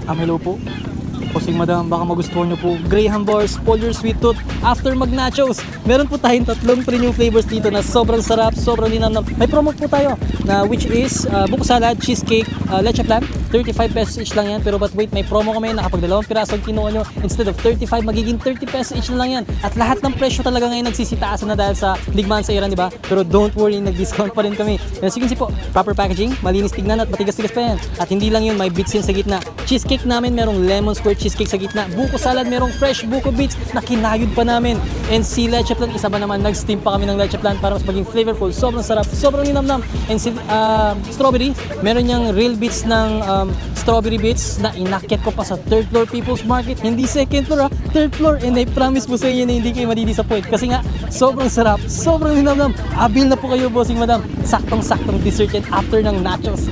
Hello po. Bossing madam, baka magustuhan nyo po. Graham bars, Polyer sweet tooth, after mag-nachos. Meron po tayong tatlong premium flavors dito na sobrang sarap, sobrang linamnam. May promo po tayo na which is buko salad, cheesecake, leche flan. 35 pesos each lang yan. Pero but wait, may promo kami na kapag 2 pirasong kinuha nyo, instead of 35, magiging 30 pesos each na lang yan. At lahat ng presyo talaga ngayon nagsisitaasan na dahil sa digmaan sa Iran, di ba? Pero don't worry, nag-discount pa rin kami. As you can see po, proper packaging, malinis tignan at matigas-tigas pa yan. At hindi lang yun, may bits yan sa gitna. Cheesecake namin, merong lemon square cheesecake sa gitna. Buko salad, merong fresh buko bits na kinayod pa namin. And si leche flan, isa ba naman, nag-steam pa kami ng leche flan para mas maging flavorful. Sobrang sarap, sobrang linamnam. And si strawberry, meron niyang real bits ng strawberry bits na inakyat ko pa sa third floor People's Market. Hindi second floor, third floor. And I promise po sa inyo na hindi kayo madidisappoint. Kasi nga, sobrang sarap, sobrang linamnam. Abil na po kayo, bossing madam. Saktong-saktong dessert yan after ng nachos.